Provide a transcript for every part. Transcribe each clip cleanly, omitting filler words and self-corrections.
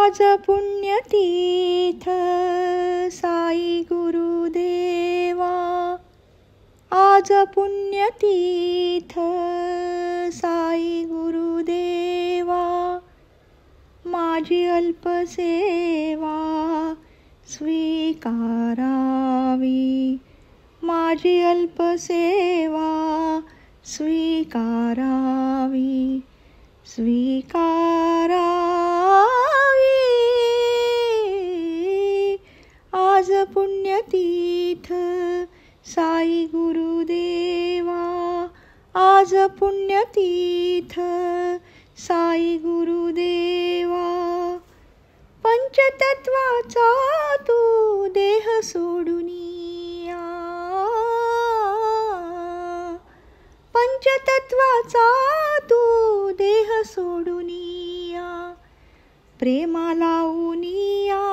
आज पुण्यतीर्थ साई गुरुदेवा, आज पुण्यतीर्थ साई गुरुदेवा, माझी अल्पसेवा स्वीकारावी, माझी अल्पसेवा स्वीकारावी, स्वीकारावी। आज पुण्यतीर्थ साई गुरुदेवा, आज पुण्यतीर्थ साई गुरुदेवा, पंचतत्वाचा तू देह सोडूनिया, पंचतत्वाचा तू देह सोडूनिया, प्रेमा लावूनिया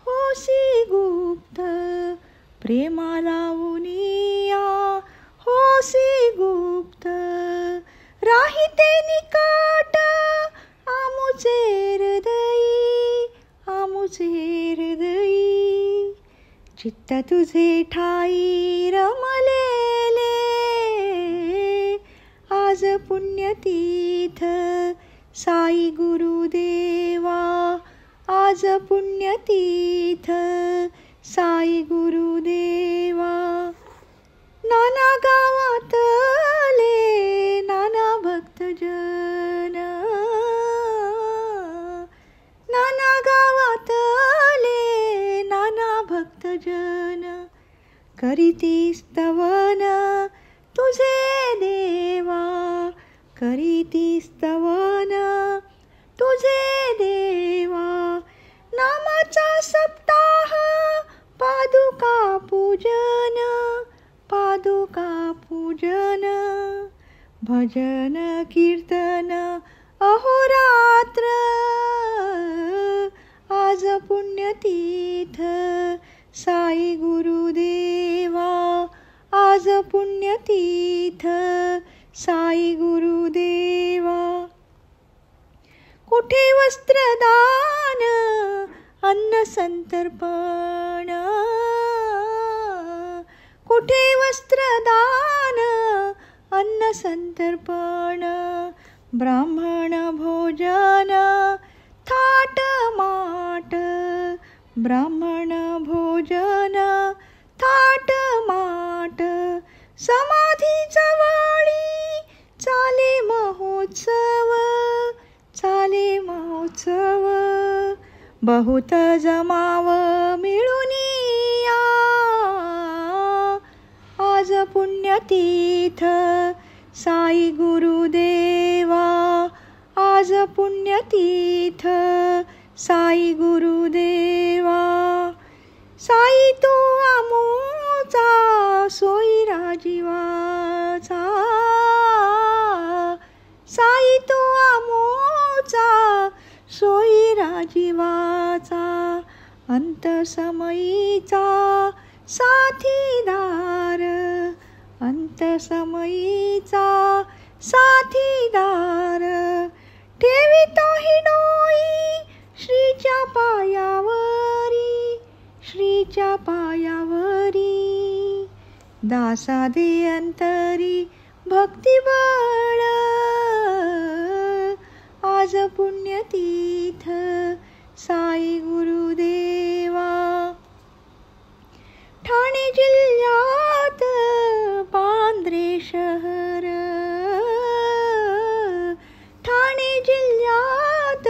होसी गुप्त, प्रेमा लावूनिया होसी गुप्त, राहिते निकट आमुचे हृदयी, आमुचे हृदयी, चित्त तुझे ठाई रमलेले, आज पुण्यतीर्थ साई गुरुदेवा, आज पुण्यतीर्थ साई गुरुदेवा, नाना गावातले नाना भक्तजन, नाना गावातले नाना भक्तजन, करीती स्तवन तुझे देवा, करीती स्तवन तुझे देवा, नामाचा सप्ताह पादुका पूजन, पादुका पूजन, भजन कीर्तन अहोरात्र, आज पुण्यतीर्थ साई गुरुदेवा, आज पुण्यतीर्थ साई गुरुदेवा, कुठे वस्त्रदान अन्न संतर्पण, कुठे वस्त्रदान अन्न संतर्पण, ब्राह्मण भोजन थाट माट, ब्राह्मण भोजन थाट माट, समाधी जवळी चाले महोत्सव, चाले महोत्सव, बहुत जमाव मिळूनिया, आज पुण्यतीर्थ साई गुरुदेवा, आज पुण्यतीर्थ साई गुरुदेवा, साई तू आमुचा सोयीरा जीवाचा, साई तू आमुचा सोयीरा जीवाचा, अंत समयीचा साथीदार, अंत समयीचा साथीदार, ठेवितो ही डोई श्रीच्या पायावरी, श्रीच्या पायावरी, दासा दे अंतरी भक्तिबळ, आज पुण्यतीर्थ साई गुरुदेवा, ठाणे जिल्ह्यात पांढरे शहर, ठाणे जिल्ह्यात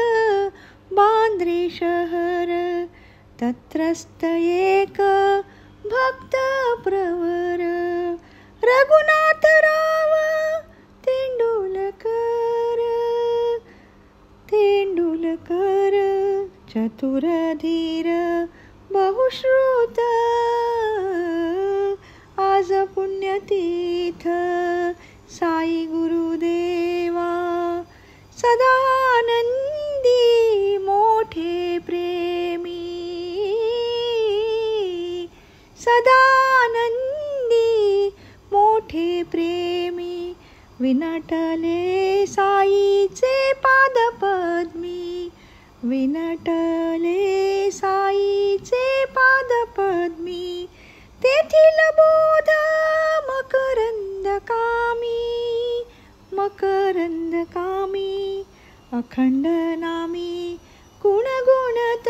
बांद्रे शहर, तत्रस्थ एक भक्त प्रवर, रघुनाथराव तेंडुलकर, तेंडुलकर, चतुर धीर बहुश्रुत, आज पुण्यतीर्थ साई गुरुदेवा, सदानंदी मोठे प्रेमी, सदानंदी मोठे प्रेमी, विनटले साईचे पादपद्मी, विनटले साईचे पादपद्मी, तेथील बोध मकरंद कामी, अखंड नामी गुणगुणत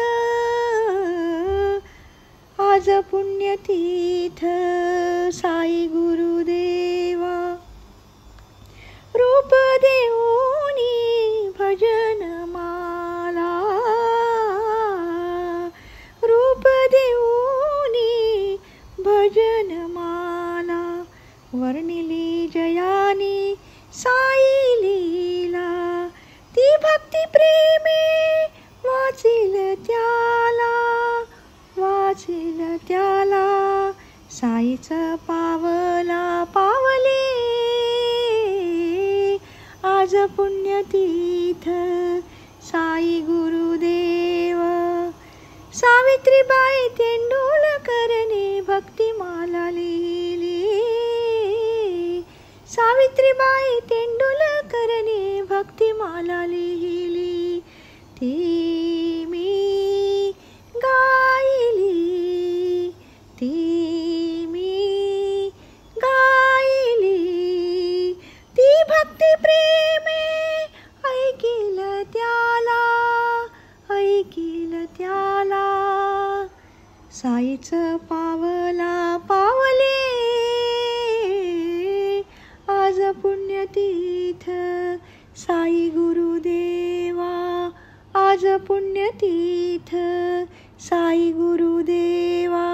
आज पुण्यतीर्थ साई गुरुदेवा. रूप देऊनी भजन माला, रूप देऊनी भजन माला, वर्णिली जयानी साई लीला, ती भक्ती प्रेमे वाचिल त्याला, साईच पावले आज पुण्यतीर्थ साई गुरुदेव. सावित्रीबाई तेंडुलकरने भक्तिमाला लिहिली, सावित्रीबाई तेंडुलकरने भक्तिमाला लिहिली, ती मी गायली, ती मी गायली, ती भक्ती प्रेमे ऐकिल त्याला, साईच पावले आज पुण्यतीर्थ साई गुरुदेवा, आज पुण्यतीर्थ साई गुरुदेवा.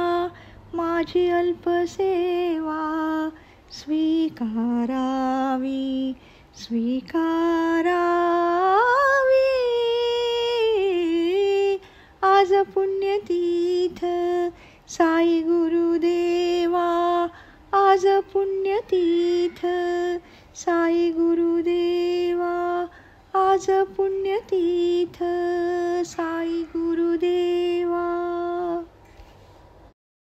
माझी अल्पसेवा स्वीकारावी, आज पुण्यतीर्थ साई गुरुदेवा, आज पुण्यतीर्थ साई गुरुदेवा, आज पुण्यतीर्थ